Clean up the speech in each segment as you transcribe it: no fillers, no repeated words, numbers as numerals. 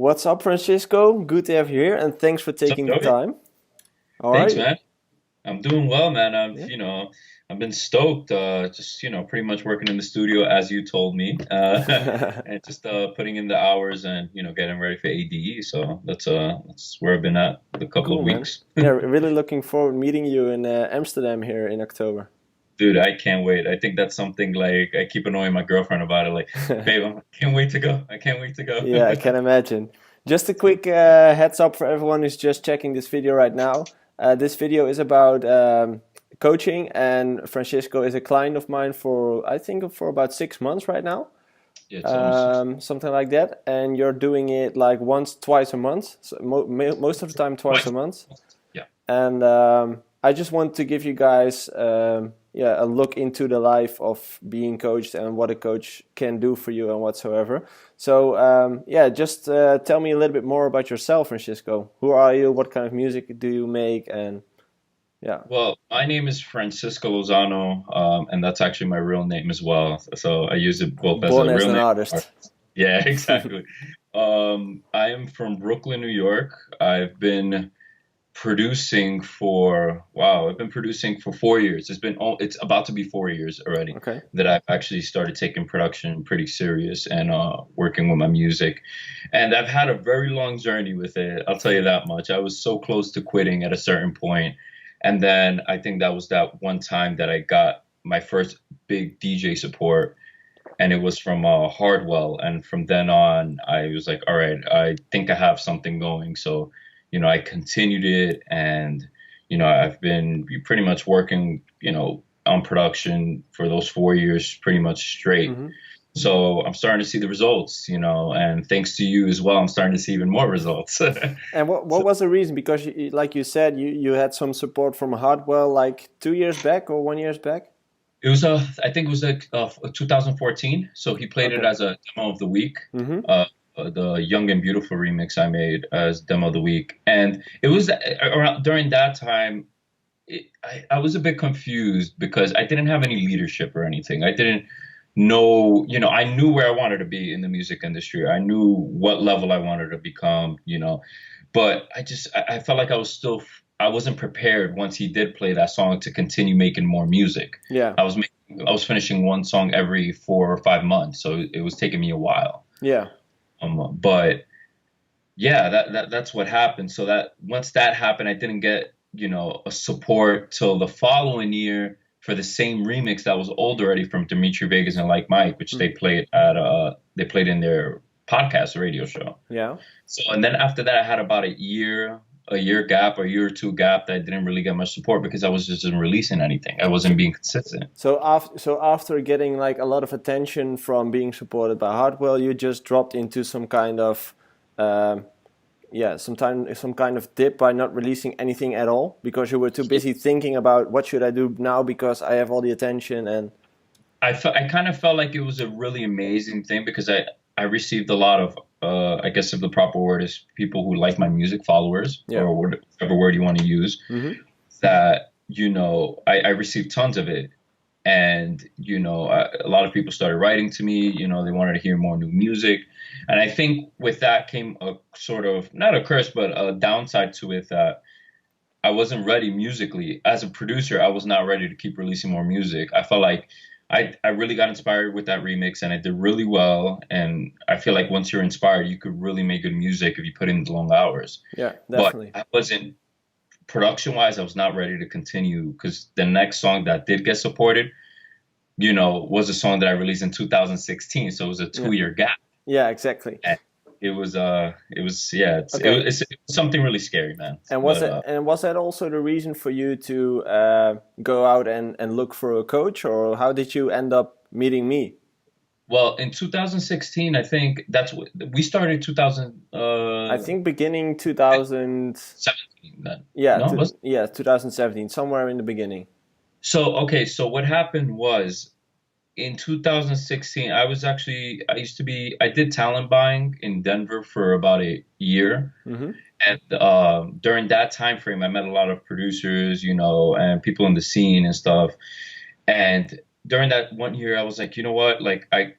What's up, Francisco? Good to have you here, and thanks for What's up, taking the Joey? time. How are Thanks, you? man. I'm doing well, man. Yeah. I've been stoked. Just pretty much working in the studio as you told me, and just putting in the hours and getting ready for ADE. So that's where I've been at the couple of Cool, man. weeks. Yeah, really looking forward meeting you in Amsterdam here in October. Dude, I can't wait. I think that's something like I keep annoying my girlfriend about it. Like, babe, I can't wait to go. I can't wait to go. Yeah, I can imagine. Just a quick heads up for everyone who's just checking this video right now. This video is about coaching, and Francisco is a client of mine for I think for about 6 months right now, Yeah, it's almost 6. something like that. And you're doing it like once, twice a month, so most of the time twice a Twice. month. Yeah. And I just want to give you guys a look into the life of being coached and what a coach can do for you and whatsoever. So just tell me a little bit more about yourself, Francisco. Who are you? What kind of music do you make? And yeah, Well, my name is Francisco Lozano, and that's actually my real name as well. So I use it both as born a as real an name. artist. Yeah, exactly. I am from Brooklyn, New York. I've been producing for, wow, I've been producing for 4 years. It's about to be 4 years already Okay. that I've actually started taking production pretty serious and working with my music. And I've had a very long journey with it. I'll tell you that much. I was so close to quitting at a certain point. And then I think that was that one time that I got my first big DJ support, and it was from Hardwell. And from then on, I was like, all right, I think I have something going. So, I continued it, and I've been pretty much working, on production for those 4 years, pretty much straight. Hmm. So I'm starting to see the results, and thanks to you as well, I'm starting to see even more results. And what So was the reason? Because like you said, you had some support from Hardwell like 2 years back or 1 years back. it was I think it was like 2014. So he played it Okay. as a demo of the week. Mm-hmm. The Young and Beautiful remix I made as demo of the week, and it was around during that time. I was a bit confused because I didn't have any leadership or anything. I didn't know, I knew where I wanted to be in the music industry. I knew what level I wanted to become, but I felt like I wasn't prepared once he did play that song to continue making more music. Yeah. I was finishing one song every 4 or 5 months, so it was taking me a while. Yeah. But yeah, that's what happened. So that once that happened, I didn't get, a support till the following year for the same remix that was old already from Dimitri Vegas and Like Mike, which Mm. they played in their podcast radio show. Yeah. So and then after that I had about a year or two gap that I didn't really get much support because I was just not releasing anything. I wasn't being consistent. So after getting like a lot of attention from being supported by Hardwell, you just dropped into some kind of um, some kind of dip by not releasing anything at all because you were too busy thinking about what should I do now because I have all the attention and I kind of felt like it was a really amazing thing because I received a lot of I guess if the proper word is people who like my music, followers, yeah. or whatever word you want to use, Mm-hmm. that I received tons of it. And a lot of people started writing to me. They wanted to hear more new music, and I think with that came a sort of, not a curse, but a downside to it, that I wasn't ready musically. As a producer, I was not ready to keep releasing more music. I felt like I really got inspired with that remix, and I did really well. And I feel like once you're inspired, you could really make good music if you put in the long hours. Yeah, But definitely. I wasn't, production wise, I was not ready to continue because the next song that did get supported, was a song that I released in 2016. So it was a Yeah. 2 year gap. Yeah, exactly. And yeah, Okay. it was something really scary, man. And But was that also the reason for you to go out and look for a coach, or how did you end up meeting me? well, in 2016, I think that's what we started. I think beginning 2000. 17 then. Yeah, No, was 2017, somewhere in the beginning. so okay. So what happened was in 2016, I did talent buying in Denver for about a year. Mm-hmm. And during that time frame, I met a lot of producers, and people in the scene and stuff. And during that 1 year, I was like, you know what? Like I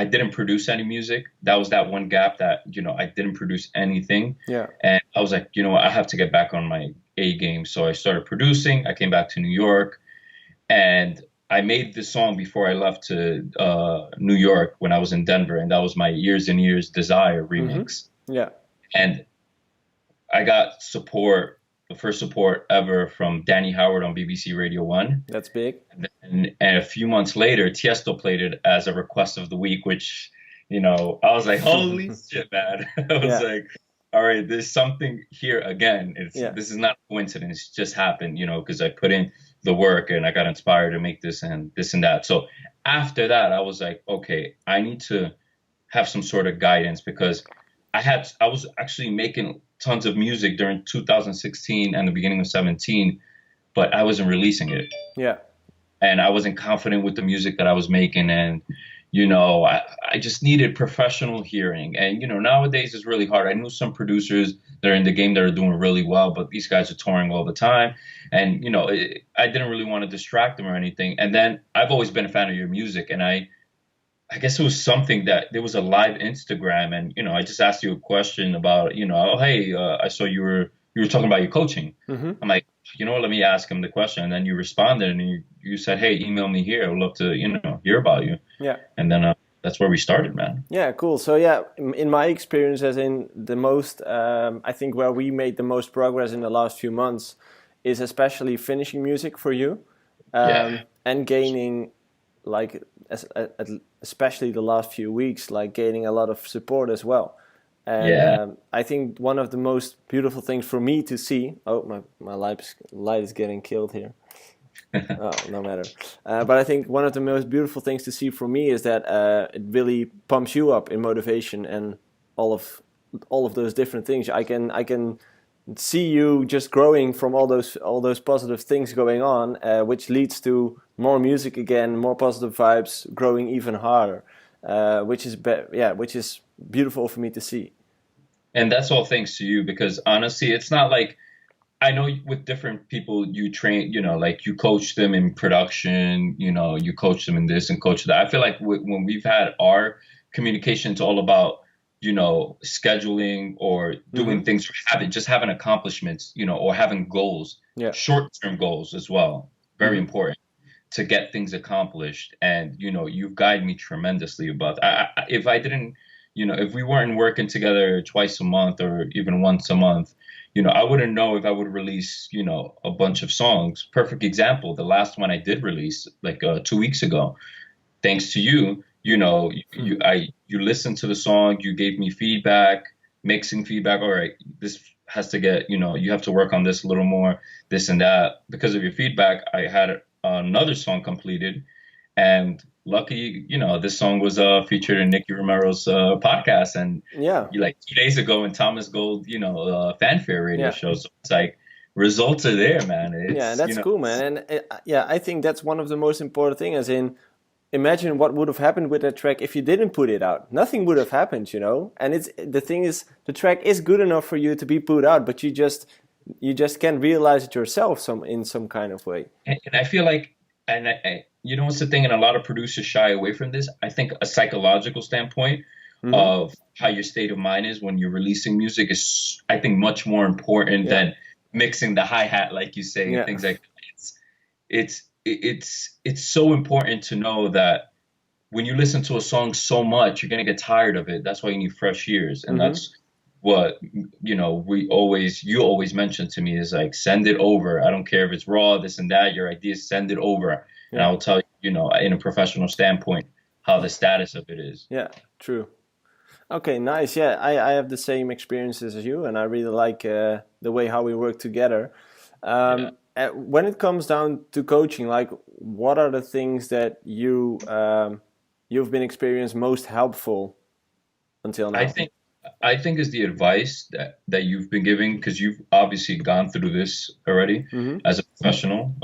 didn't produce any music. That was that one gap that, I didn't produce anything. Yeah. And I was like, you know what? I have to get back on my A game. So I started producing. I came back to New York and I made this song before I left to New York when I was in Denver. And that was my Years and Years Desire Mm-hmm. remix. Yeah. And I got support, the first support ever from Danny Howard on BBC Radio 1. That's big. And a few months later, Tiesto played it as a request of the week, which, I was like, holy shit, man. I was Yeah. like, all right, there's something here again. Yeah. This is not a coincidence. It just happened, because I put in the work and I got inspired to make this and this and that. So after that, I was like, okay, I need to have some sort of guidance because I was actually making tons of music during 2016 and the beginning of 17, but I wasn't releasing it. Yeah. And I wasn't confident with the music that I was making. And, I just needed professional hearing. And, nowadays it's really hard. I knew some producers that are in the game that are doing really well, but these guys are touring all the time. And, I didn't really want to distract them or anything. And then I've always been a fan of your music. And I guess it was something that there was a live Instagram and, I just asked you a question about, oh, hey, I saw you were talking about your coaching. Mm-hmm. I'm like, let me ask him the question. And then you responded and you said, hey, email me here. I would love to, hear about you. Yeah. And then that's where we started, man. Yeah, cool. So yeah, in my experience, as in the most, I think where we made the most progress in the last few months is especially finishing music for you, and gaining, like, especially the last few weeks, like gaining a lot of support as well. And I think one of the most beautiful things for me to see. Oh, my light is getting killed here. Oh, no matter. But I think one of the most beautiful things to see for me is that it really pumps you up in motivation and all of those different things. I can see you just growing from all those positive things going on, which leads to more music again, more positive vibes, growing even harder, which is beautiful for me to see. And that's all thanks to you because honestly, it's not like I know with different people you train, like you coach them in production, you coach them in this and coach that. I feel like when we've had our communication, it's all about, scheduling or doing things, just having accomplishments, or having goals, short-term goals as well. Very important to get things accomplished. And, you've guided me tremendously about that. If I didn't, if we weren't working together twice a month or even once a month, I wouldn't know if I would release, a bunch of songs. Perfect example. The last one I did release like 2 weeks ago, thanks to you, you listened to the song, you gave me feedback, mixing feedback. All right, this has to get, you have to work on this a little more, this and that. Because of your feedback, I had another song completed. And lucky, this song was featured in Nicky Romero's podcast, and like 2 days ago in Thomas Gold, fanfare radio show. So it's like results are there, man. That's cool, man. And I think that's one of the most important things. As in, imagine what would have happened with that track if you didn't put it out. Nothing would have happened, And the thing is, the track is good enough for you to be put out, but you just can't realize it yourself in some kind of way. And I feel like, and what's the thing? And a lot of producers shy away from this. I think a psychological standpoint of how your state of mind is when you're releasing music is, I think, much more important than mixing the hi-hat, like you say, and things like that. It's so important to know that when you listen to a song so much, you're going to get tired of it. That's why you need fresh ears. And that's what, you always mention to me is like, send it over. I don't care if it's raw, this and that, your ideas, send it over. And I will tell you, in a professional standpoint, how the status of it is. Yeah, true. Okay, nice. Yeah, I have the same experiences as you, and I really like the way how we work together. When it comes down to coaching, like, what are the things that you've been experienced most helpful until now? I think is the advice that you've been giving, because you've obviously gone through this already as a professional.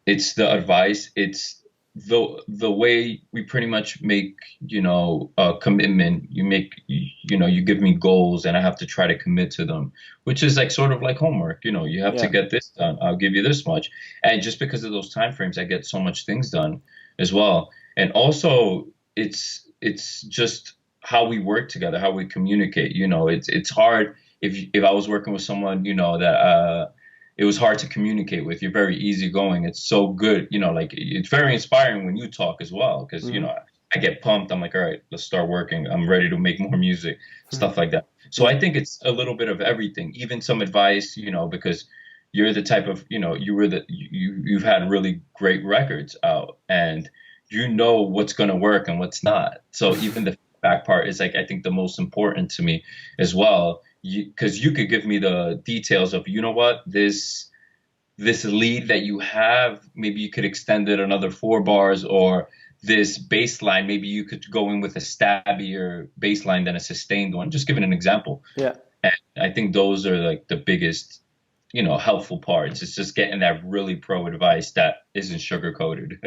It's the advice, it's the way we pretty much make, a commitment, you give me goals and I have to try to commit to them, which is like sort of like homework. You have to Yeah. get this done. I'll give you this much. And just because of those time frames, I get so much things done as well. And also it's just how we work together, how we communicate. It's hard if I was working with someone, that it was hard to communicate with. You're very easygoing. It's so good, like it's very inspiring when you talk as well, because Hmm. I get pumped. I'm like, all right, let's start working. I'm ready to make more music, stuff like that. So Yeah. I think it's a little bit of everything, even some advice, because you're the type of, you've had really great records out, and you know what's going to work and what's not. So even the feedback part is like, I think, the most important to me as well, because you could give me the details of, what, this lead that you have, maybe you could extend it another 4 bars, or this bass line, maybe you could go in with a stabbier bass line than a sustained one. Just giving an example. Yeah. And I think those are like the biggest, helpful parts. It's just getting that really pro advice that isn't sugar coated.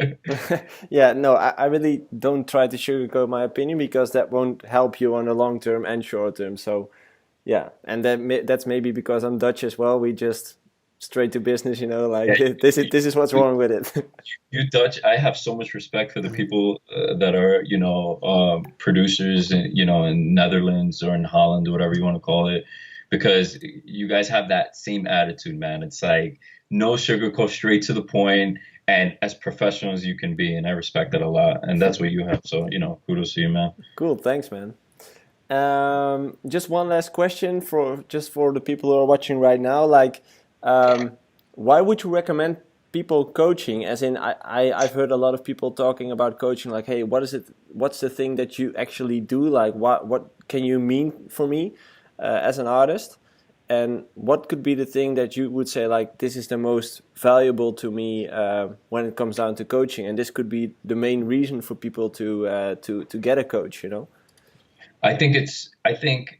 Yeah, no, I really don't try to sugarcoat my opinion because that won't help you on the long term and short term. So yeah, and that's maybe because I'm Dutch as well. We just straight to business, like Yeah, this is what's you, wrong with it. you Dutch, I have so much respect for the people that are, producers, in Netherlands or in Holland, or whatever you want to call it, because you guys have that same attitude, man. It's like no sugarcoat, straight to the point, and as professional as you can be. And I respect that a lot. And that's what you have. So, kudos to you, man. Cool, thanks, man. Just one last question for the people who are watching right now. Like, um, why would you recommend people coaching? As in, I've heard a lot of people talking about coaching. Like, hey, what is it? What's the thing that you actually do? Like, what can you mean for me as an artist? And what could be the thing that you would say like this is the most valuable to me when it comes down to coaching? And this could be the main reason for people to get a coach. I think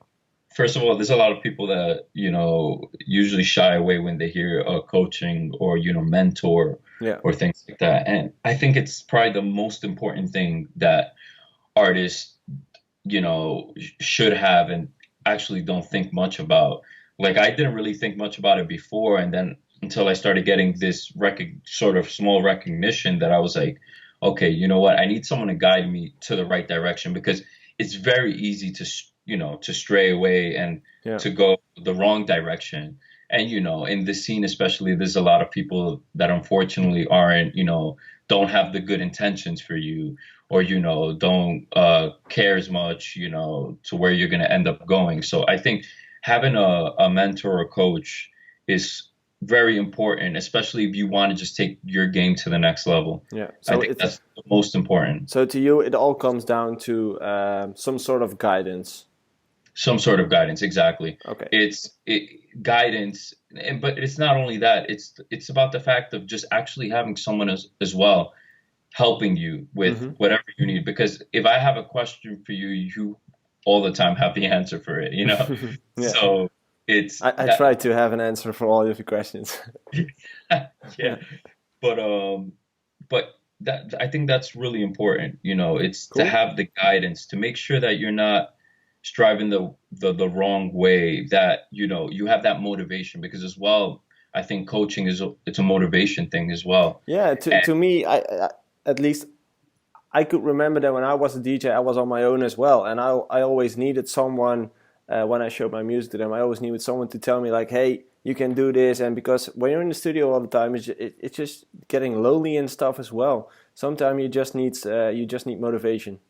first of all, there's a lot of people that, usually shy away when they hear coaching or, mentor Yeah. or things like that. And I think it's probably the most important thing that artists, should have and actually don't think much about. Like, I didn't really think much about it before. And then until I started getting this sort of small recognition, that I was like, okay, you know what? I need someone to guide me to the right direction, because it's very easy to stray away and Yeah. to go the wrong direction. And, in this scene, especially, there's a lot of people that unfortunately aren't, don't have the good intentions for you, or, don't care as much, to where you're going to end up going. So I think having a mentor or coach is very important, especially if you want to just take your game to the next level. Yeah. I So think it's that's the most important. so to you, it all comes down to some sort of guidance. Some sort of guidance, exactly. Okay. Guidance, but it's not only that. It's about the fact of just actually having someone as well helping you with Hmm. whatever you need. Because if I have a question for you, you all the time have the answer for it. Yeah. So it's I that, try to have an answer for all of your questions. yeah. But but that I think that's really important. It's to Cool. have the guidance to make sure that you're not striving the wrong way, that you have that motivation, because as well, I think coaching it's a motivation thing as well. Yeah. To me, at least I could remember that when I was a DJ, I was on my own as well, and I always needed someone when I showed my music to them. I always needed someone to tell me like, "Hey, you can do this," and because when you're in the studio all the time, it's just getting lonely and stuff as well. Sometimes you just need motivation.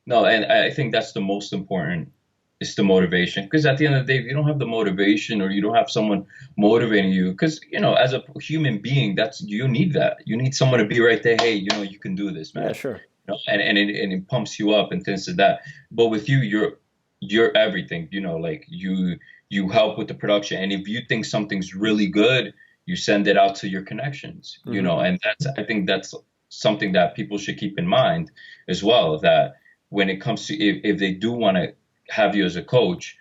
No, and I think that's the most important, is the motivation. Because at the end of the day, if you don't have the motivation, or you don't have someone motivating you, because as a human being, that's you need that. You need someone to be right there. Hey, you can do this, Yeah, man. sure. And it pumps you up and things like that. But with you, you're everything. Like you help with the production, and if you think something's really good, you send it out to your connections. Hmm. And I think that's something that people should keep in mind as well. That when it comes to, if they do want to have you as a coach,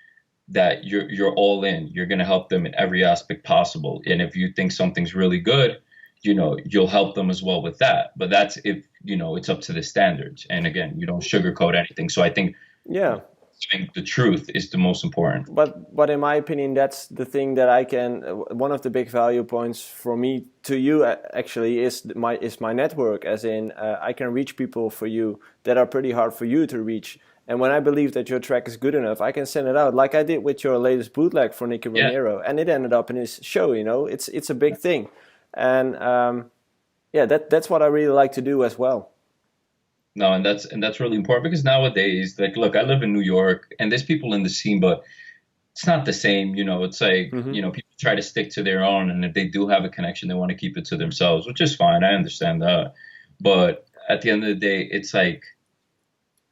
that you're all in. You're going to help them in every aspect possible. And if you think something's really good, you'll help them as well with that. But that's if it's up to the standards. And again, you don't sugarcoat anything. So Yeah. I think the truth is the most important. But in my opinion, that's the thing that I can. One of the big value points for me to you actually is my network. As in, I can reach people for you that are pretty hard for you to reach. And when I believe that your track is good enough, I can send it out, like I did with your latest bootleg for Nicky Yeah. Romero, and it ended up in his show. It's a big thing, and yeah, that's what I really like to do as well. No, and that's really important because nowadays, like, look, I live in New York, and there's people in the scene, but it's not the same. It's like, Hmm. people try to stick to their own, and if they do have a connection, they want to keep it to themselves, which is fine. I understand that. But at the end of the day, it's like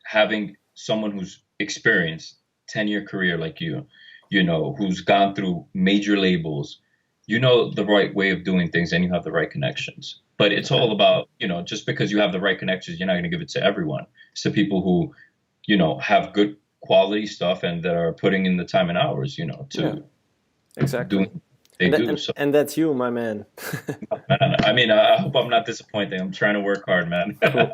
having someone who's experienced 10-year career like who's gone through major labels, the right way of doing things, and you have the right connections. But it's Okay. all about, just because you have the right connections, you're not going to give it to everyone. It's to people who, have good quality stuff and that are putting in the time and hours, Yeah. to Exactly. doing they do. So, And that's you, my man. man, I mean, I hope I'm not disappointing. I'm trying to work hard, man. Cool.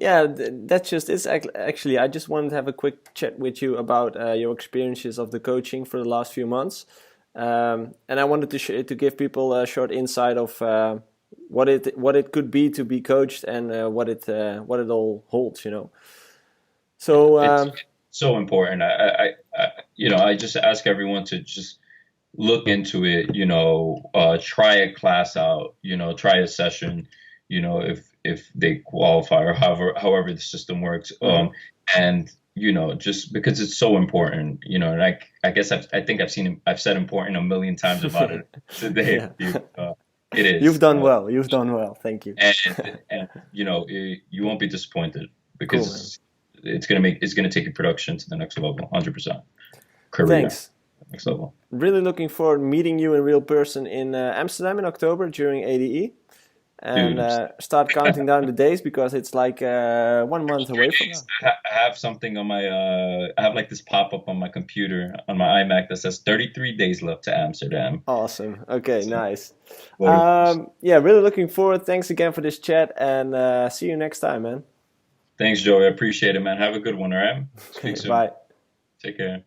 Yeah, that's just it's actually. I just wanted to have a quick chat with you about your experiences of the coaching for the last few months, and I wanted to give people a short insight of what it could be to be coached and what it all holds. So It's so important. I just ask everyone to just look into it, try a class out, try a session, if they qualify, or however the system works. mhm. And just because it's so important, and I guess I think I've said important a million times about it today. Yeah, It you've is, done well. You've done well. Thank you. and you won't be disappointed Cool, man. because it's gonna take your production to the next level, 100% career, Thanks. next level. Really looking forward to meeting you in real person in Amsterdam in October during ADE. And Dude, start counting down the days because it's like 1 month 3 away from days. now. I have something on my I have like this pop up on my computer on my iMac that says 33 days left to Amsterdam. Awesome. Okay, So, nice. voting. Yeah, really looking forward. Thanks again for this chat, and see you next time, man. Thanks, Joey. I appreciate it, man. Have a good one, all right? Speak Okay, soon. bye. Take care.